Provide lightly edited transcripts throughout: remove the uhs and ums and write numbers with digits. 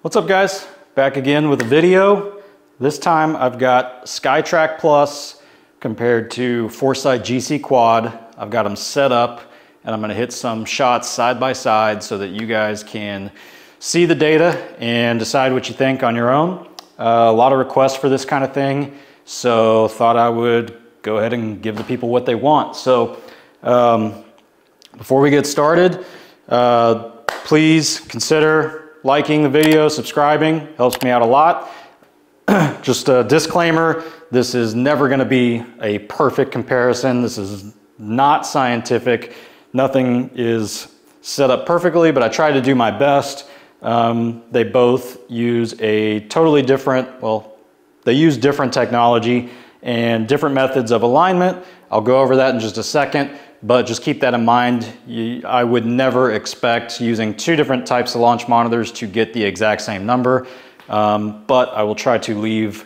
What's up, guys? Back again with a video. This time I've got Skytrak Plus compared to Foresight GC3. I've got them set up and I'm gonna hit some shots side by side so that you guys can see the data and decide what you think on your own. A lot of requests for this kind of thing, so thought I would go ahead and give the people what they want. So before we get started, please consider liking the video, subscribing, helps me out a lot. Just a disclaimer, this is never gonna be a perfect comparison. This is not scientific. Nothing is set up perfectly, but I try to do my best. They both use a totally different, well, they use different technology and different methods of alignment. I'll go over that in just a second, but just keep that in mind. I would never expect using two different types of launch monitors to get the exact same number, but I will try to leave,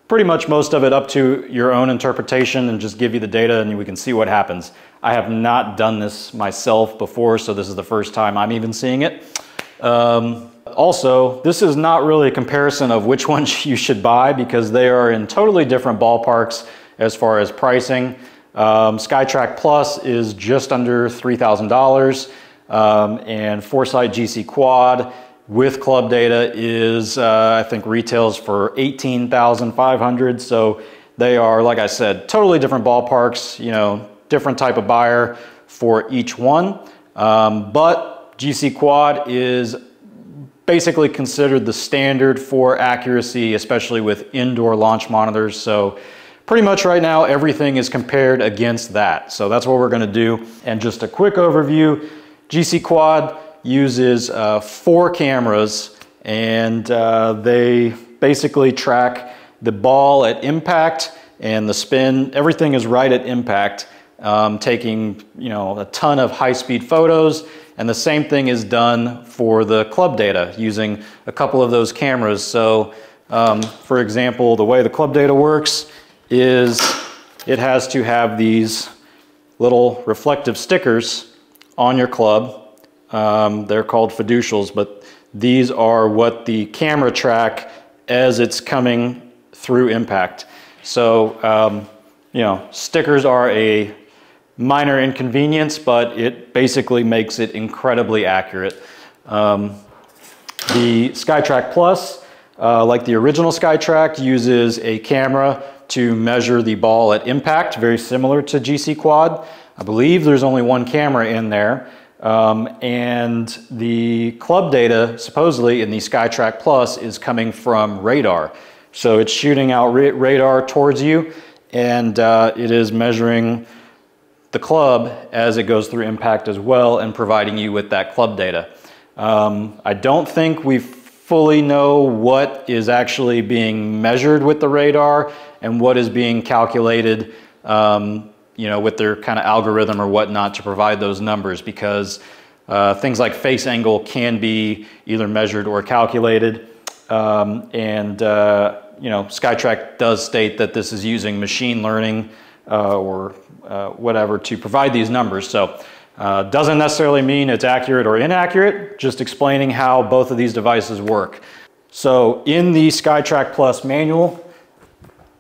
pretty much most of it up to your own interpretation and just give you the data and we can see what happens. I have not done this myself before, so this is the first time I'm even seeing it. Also, this is not really a comparison of which ones you should buy because they are in totally different ballparks as far as pricing. Skytrak Plus is just under $3,000 and Foresight GC3 with club data is, I think retails for $18,500. So they are, like I said, totally different ballparks, different type of buyer for each one. But GCQuad is basically considered the standard for accuracy, especially with indoor launch monitors. So pretty much right now, everything is compared against that. So that's what we're gonna do. And just a quick overview, GCQuad uses 4 cameras and they basically track the ball at impact and the spin. Everything is right at impact, taking a ton of high-speed photos. And the same thing is done for the club data using a couple of those cameras. So for example, the way the club data works is it has to have these little reflective stickers on your club. They're called fiducials, but these are what the camera track as it's coming through impact. So, stickers are a minor inconvenience, but it basically makes it incredibly accurate. The Skytrak Plus, like the original Skytrak, uses a camera to measure the ball at impact, very similar to GCQuad. I believe there's only one camera in there. And the club data, supposedly in the Skytrak Plus, is coming from radar. So it's shooting out radar towards you, and it is measuring the club as it goes through impact as well and providing you with that club data. I don't think we fully know what is actually being measured with the radar and what is being calculated with their kind of algorithm or whatnot to provide those numbers, because things like face angle can be either measured or calculated. Skytrak does state that this is using machine learning or whatever to provide these numbers. So doesn't necessarily mean it's accurate or inaccurate, just explaining how both of these devices work. So in the Skytrak Plus manual,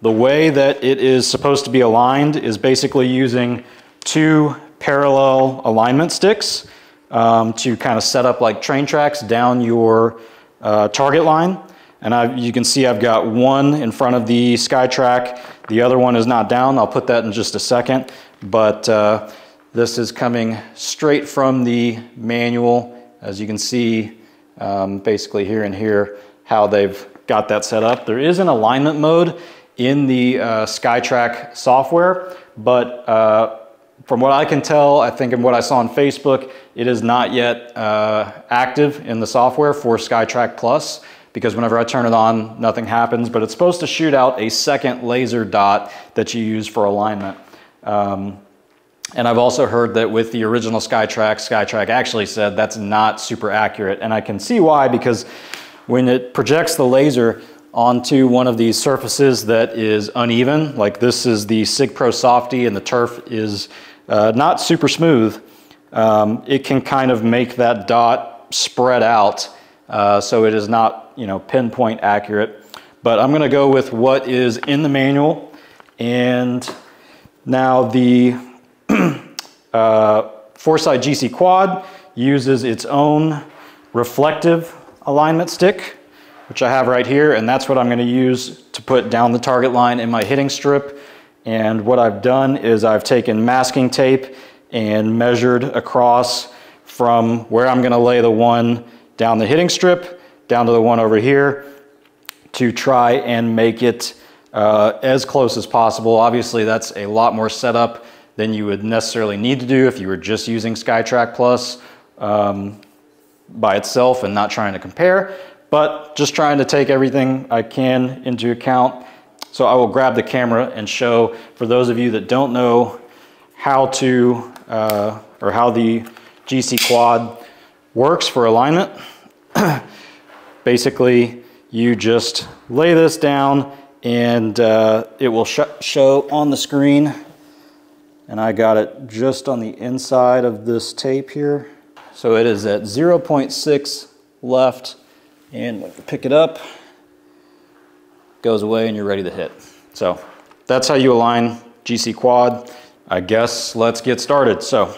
the way that it is supposed to be aligned is basically using 2 parallel alignment sticks to kind of set up like train tracks down your target line. And you can see I've got one in front of the Skytrak. The other one is not down. I'll put that in just a second. But this is coming straight from the manual. As you can see, basically here and here, how they've got that set up. There is an alignment mode in the Skytrak software, but from what I can tell, I think in what I saw on Facebook, it is not yet active in the software for Skytrak Plus, because whenever I turn it on, nothing happens, but it's supposed to shoot out a second laser dot that you use for alignment. And I've also heard that with the original Skytrak actually said that's not super accurate, and I can see why, because when it projects the laser onto one of these surfaces that is uneven, like this is the SIGPRO Softy and the turf is not super smooth, it can kind of make that dot spread out so it is not, you know, pinpoint accurate. But I'm gonna go with what is in the manual. And now the Foresight GCQuad uses its own reflective alignment stick, which I have right here, and that's what I'm gonna use to put down the target line in my hitting strip. And what I've done is I've taken masking tape and measured across from where I'm gonna lay the one down the hitting strip, down to the one over here, to try and make it as close as possible. Obviously, that's a lot more setup than you would necessarily need to do if you were just using Skytrak Plus by itself and not trying to compare, but just trying to take everything I can into account. So I will grab the camera and show, for those of you that don't know how to, or how the GCQuad works for alignment. Basically, you just lay this down and it will show on the screen. And I got it just on the inside of this tape here. So it is at 0.6 left, and when you pick it up, goes away and you're ready to hit. So that's how you align GCQuad. I guess let's get started. So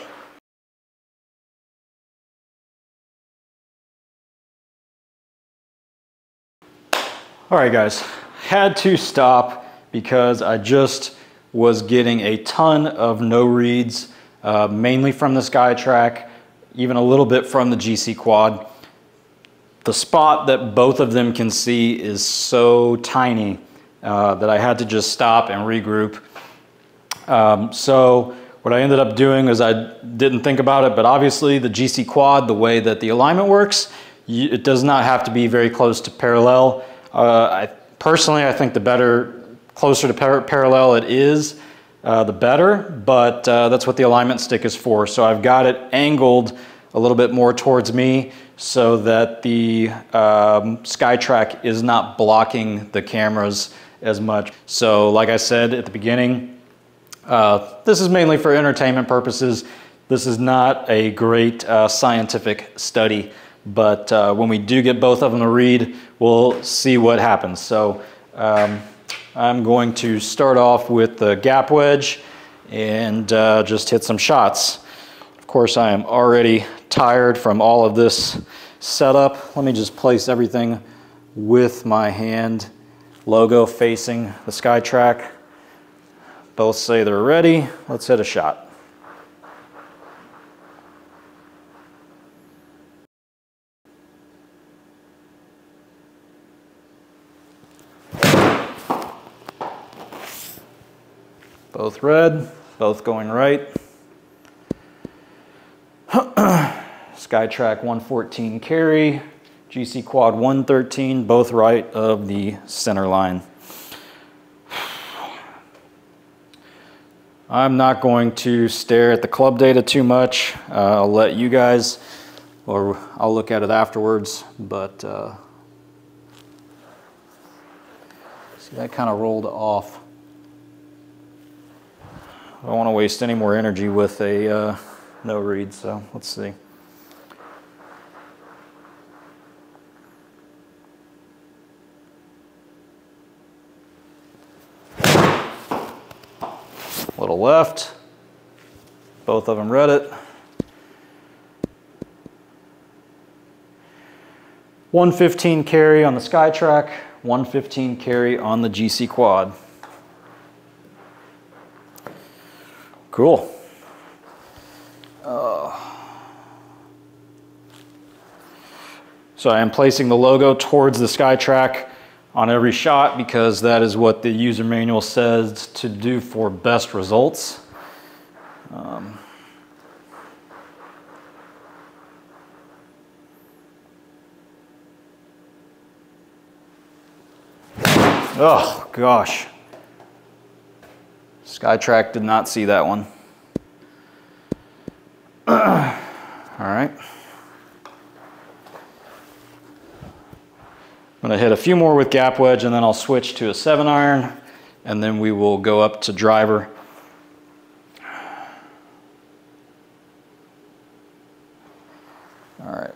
all right, guys, had to stop because I just was getting a ton of no reads, mainly from the Skytrak, even a little bit from the GCQuad. The spot that both of them can see is so tiny that I had to just stop and regroup. So what I ended up doing is I didn't think about it, but obviously the GCQuad, the way that the alignment works, it does not have to be very close to parallel. Personally, I think closer to parallel it is, the better, but that's what the alignment stick is for. So I've got it angled a little bit more towards me so that the Skytrak is not blocking the cameras as much. So like I said at the beginning, this is mainly for entertainment purposes. This is not a great scientific study, but when we do get both of them to read, we'll see what happens. So I'm going to start off with the gap wedge and just hit some shots. Of course, I am already tired from all of this setup. Let me just place everything with my hand logo facing the Skytrak. Both say they're ready. Let's hit a shot. Both red, both going right. Skytrak 114 carry, GCQuad 113, both right of the center line. I'm not going to stare at the club data too much. I'll let you guys, or I'll look at it afterwards, but see, that kind of rolled off. I don't want to waste any more energy with a no read, so let's see. Little left, both of them read it. 115 carry on the Skytrak, 115 carry on the GCQuad. Cool. So I am placing the logo towards the Skytrak on every shot because that is what the user manual says to do for best results. Oh gosh. Skytrak did not see that one. All right. I'm going to hit a few more with gap wedge and then I'll switch to a 7-iron and then we will go up to driver. All right.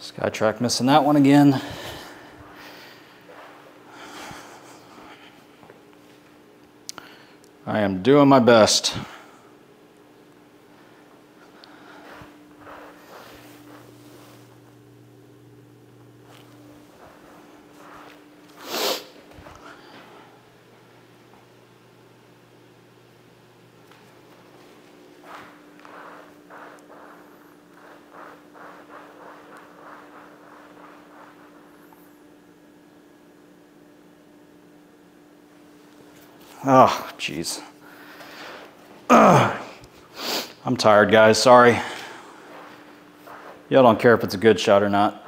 Skytrak missing that one again. I am doing my best. Oh, jeez. I'm tired, guys, sorry. Y'all don't care if it's a good shot or not.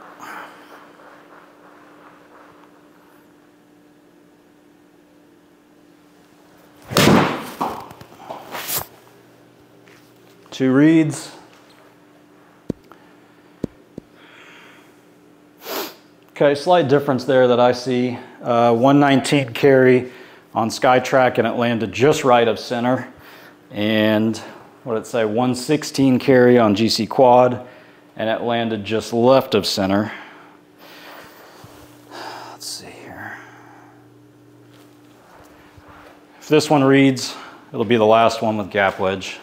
Two reeds. Okay, slight difference there that I see. 119 carry on Skytrak, and it landed just right of center. And what did it say? 116 carry on GCQuad, and it landed just left of center. Let's see here. If this one reads, it'll be the last one with gap wedge.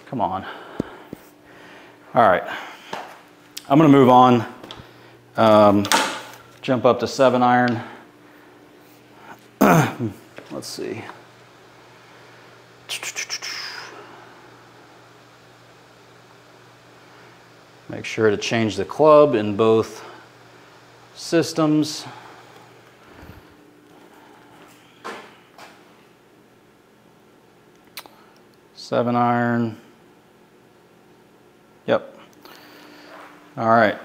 Come on. All right, I'm gonna move on. Jump up to 7-iron. Let's see. Make sure to change the club in both systems. 7-iron. Yep. All right.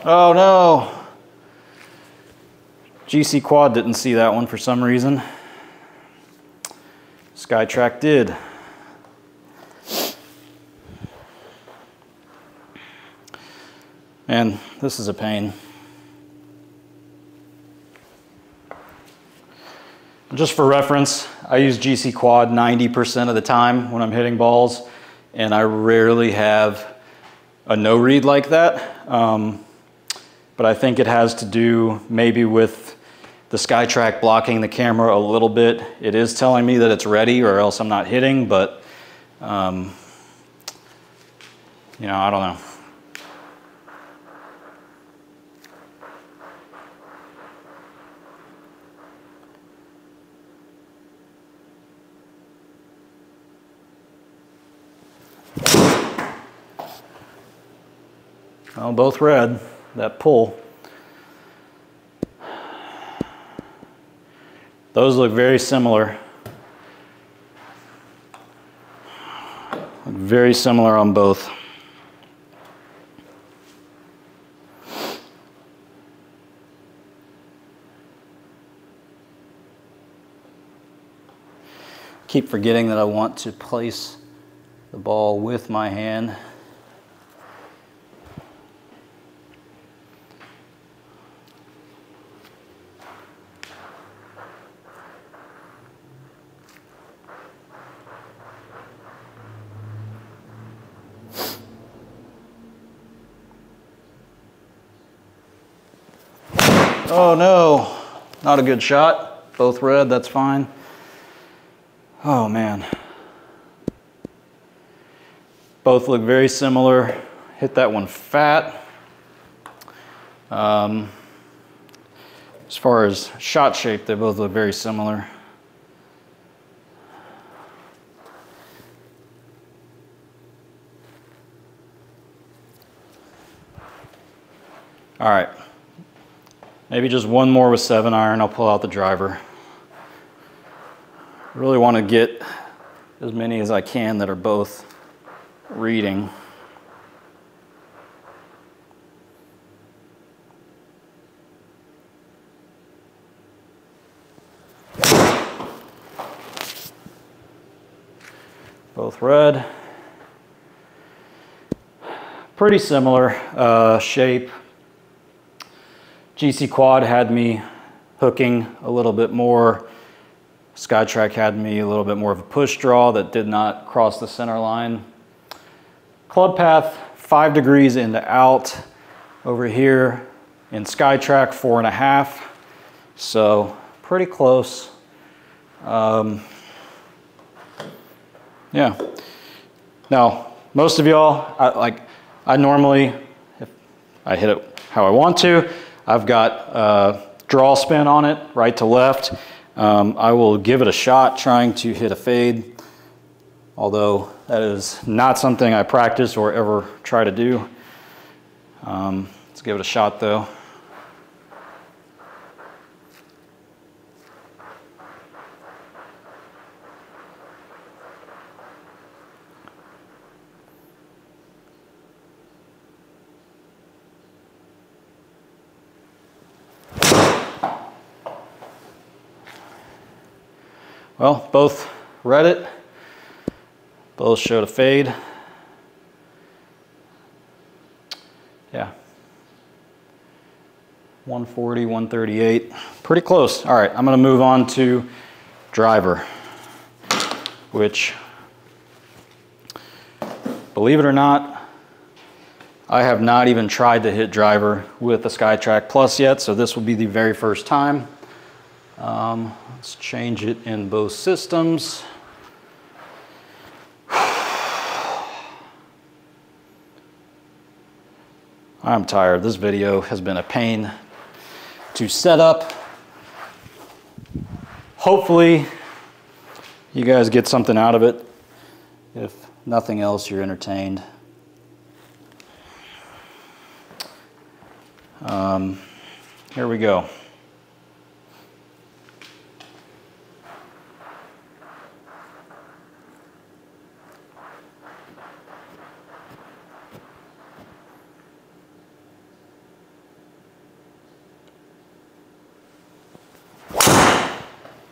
Oh no. GCQuad didn't see that one for some reason. Skytrak did. And this is a pain. Just for reference, I use GCQuad 90% of the time when I'm hitting balls, and I rarely have a no read like that. But I think it has to do maybe with the Skytrak blocking the camera a little bit. It is telling me that it's ready or else I'm not hitting, but you know, I don't know. Well, both red, that pull. Those look very similar. Look very similar on both. Keep forgetting that I want to place the ball with my hand. Oh no, not a good shot. Both red, that's fine. Oh man. Both look very similar. Hit that one fat. As far as shot shape, they both look very similar. All right. Maybe just one more with 7-iron, I'll pull out the driver. I really want to get as many as I can that are both reading. Both red. Pretty similar shape. GCQuad had me hooking a little bit more. Skytrak had me a little bit more of a push draw that did not cross the center line. Club path 5 degrees into out. Over here in Skytrak 4.5. So pretty close. Yeah. Now, most of y'all, I normally, if I hit it how I want to, I've got draw spin on it, right to left. I will give it a shot trying to hit a fade, although that is not something I practice or ever try to do. Let's give it a shot though. Well, both read it, both showed a fade. Yeah, 140, 138, pretty close. All right, I'm gonna move on to driver, which, believe it or not, I have not even tried to hit driver with the Skytrak Plus yet, so this will be the very first time. Let's change it in both systems. I'm tired. This video has been a pain to set up. Hopefully you guys get something out of it. If nothing else, you're entertained. Here we go.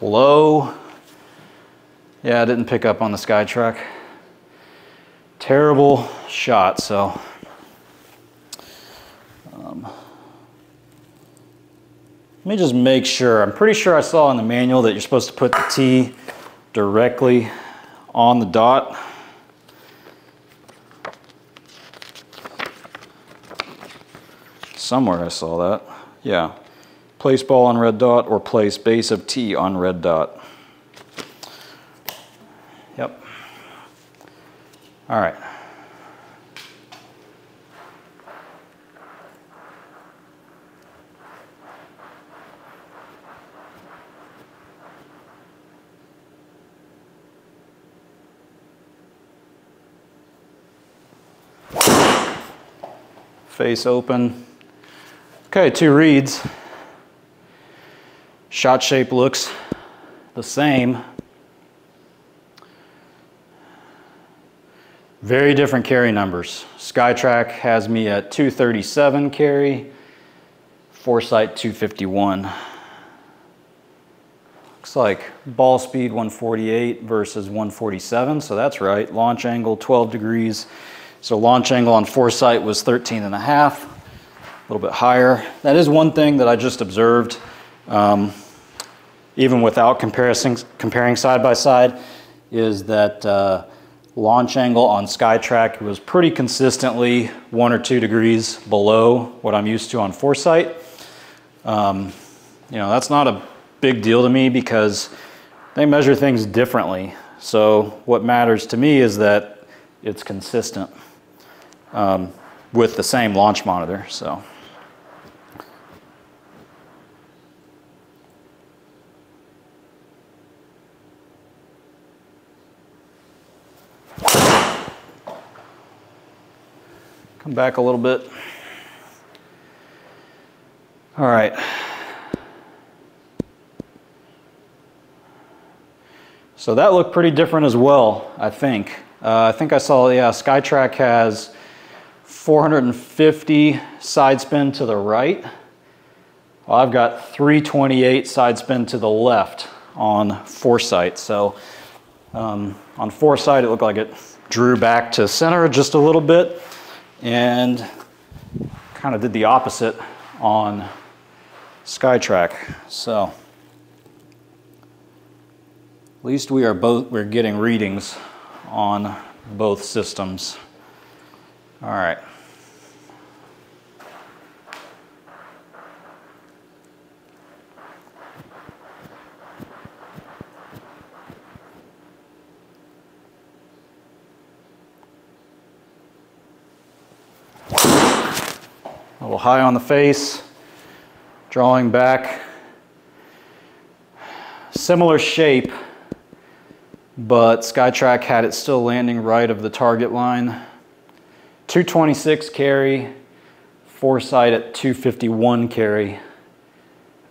Low. Yeah, I didn't pick up on the Skytrak. Terrible shot, so. Let me just make sure. I'm pretty sure I saw in the manual that you're supposed to put the tee directly on the dot. Somewhere I saw that. Yeah. Place ball on red dot or place base of tee on red dot. Yep. All right. Face open. Okay, 2 reads. Shot shape looks the same. Very different carry numbers. Skytrak has me at 237 carry, Foresight 251. Looks like ball speed 148 versus 147, so that's right. Launch angle 12 degrees. So launch angle on Foresight was 13.5, a little bit higher. That is one thing that I just observed, even without comparing side by side, is that launch angle on Skytrak was pretty consistently 1 or 2 degrees below what I'm used to on Foresight. You know, that's not a big deal to me because they measure things differently. So what matters to me is that it's consistent with the same launch monitor. So. Come back a little bit. All right. So that looked pretty different as well, I think. I think I saw, yeah, Skytrak has 450 side spin to the right. Well, I've got 328 side spin to the left on Foresight. So on Foresight, it looked like it drew back to center just a little bit, and kind of did the opposite on Skytrak. So at least we're getting readings on both systems. All right. A little high on the face, drawing back. Similar shape, but Skytrak had it still landing right of the target line. 226 carry, Foresight at 251 carry.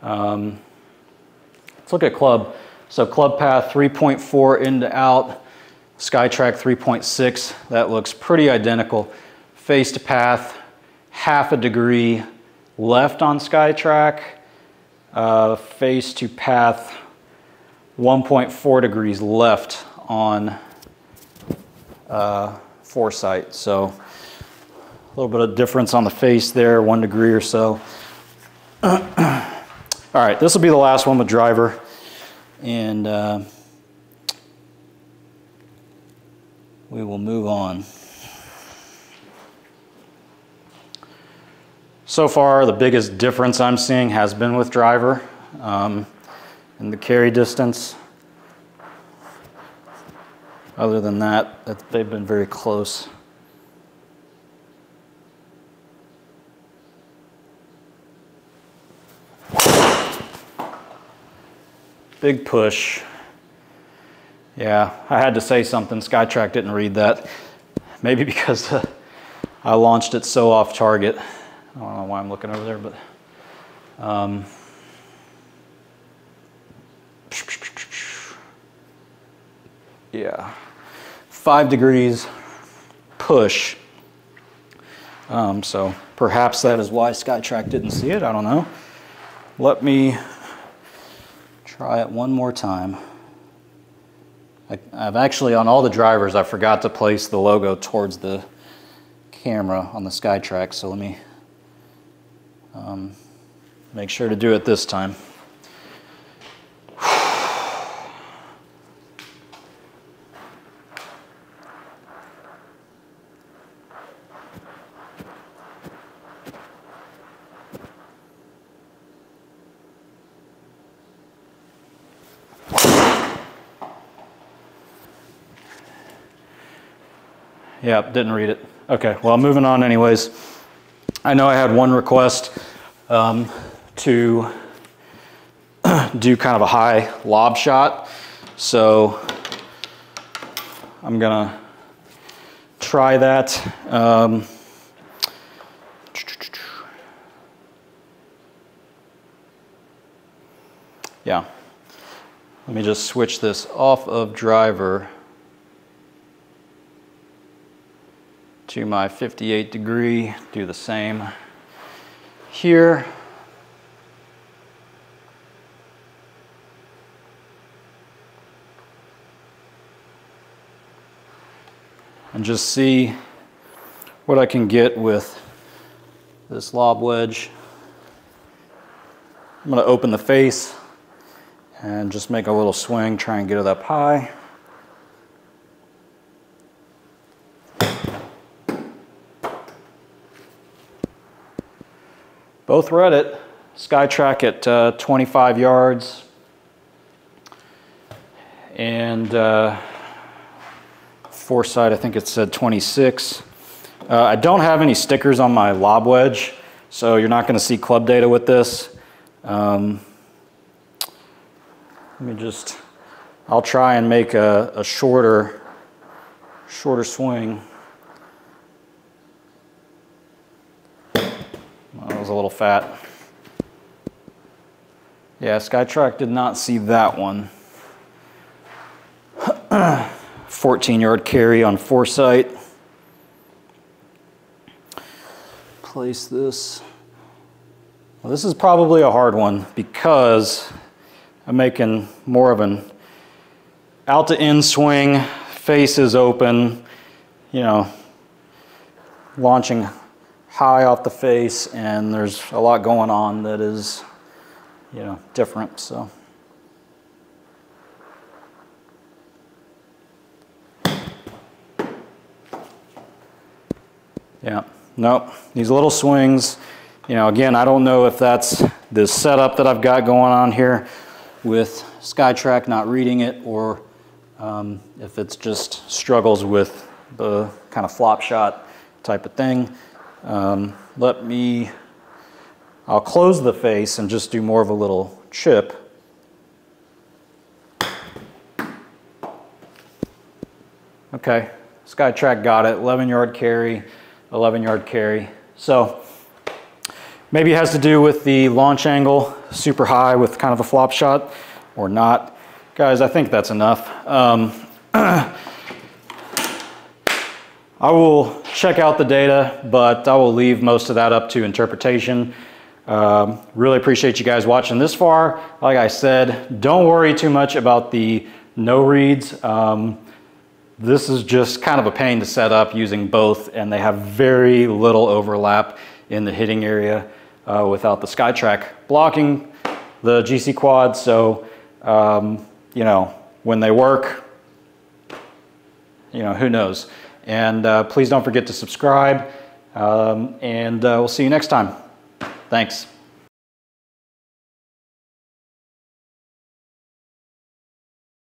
Let's look at club. So club path 3.4 in to out, Skytrak 3.6. That looks pretty identical. Face to path, half a degree left on Skytrak. Face to path, 1.4 degrees left on Foresight. So a little bit of difference on the face there, 1 degree or so. All right, this will be the last one with driver. And we will move on. So far, the biggest difference I'm seeing has been with driver in the carry distance. Other than that, they've been very close. Big push. Yeah, I had to say something. Skytrak didn't read that. Maybe because I launched it so off target. I don't know why I'm looking over there, but yeah, 5 degrees push. So perhaps that is why Skytrak didn't see it. I don't know. Let me try it one more time. I've actually, on all the drivers, I forgot to place the logo towards the camera on the Skytrak, so let me make sure to do it this time. Yeah, didn't read it. Okay, well, moving on anyways. I know I had one request to do kind of a high lob shot, so I'm gonna try that. Yeah, let me just switch this off of driver to my 58 degree, do the same here. And just see what I can get with this lob wedge. I'm going to open the face and just make a little swing, try and get it up high. Both read it. Skytrak at 25 yards and Foresight, I think it said 26. I don't have any stickers on my lob wedge, so you're not going to see club data with this. Let me just, I'll try and make a shorter swing. That was a little fat. Yeah, Skytrak did not see that one. 14-yard carry on Foresight. Place this. Well, this is probably a hard one because I'm making more of an out to in swing, face is open, you know, launching high off the face, and there's a lot going on that is, you know, different, so. Yeah, nope, these little swings, you know, again, I don't know if that's this setup that I've got going on here with Skytrak not reading it, or if it's just struggles with the kind of flop shot type of thing. I'll close the face and just do more of a little chip. Okay, Skytrak got it, 11-yard carry, 11-yard carry. So maybe it has to do with the launch angle, super high with kind of a flop shot, or not. Guys, I think that's enough. I will check out the data, but I will leave most of that up to interpretation. Really appreciate you guys watching this far. Like I said, don't worry too much about the no reads. This is just kind of a pain to set up using both, and they have very little overlap in the hitting area without the Skytrak blocking the GCQuad. So, you know, when they work, you know, who knows. And please don't forget to subscribe, and we'll see you next time. Thanks.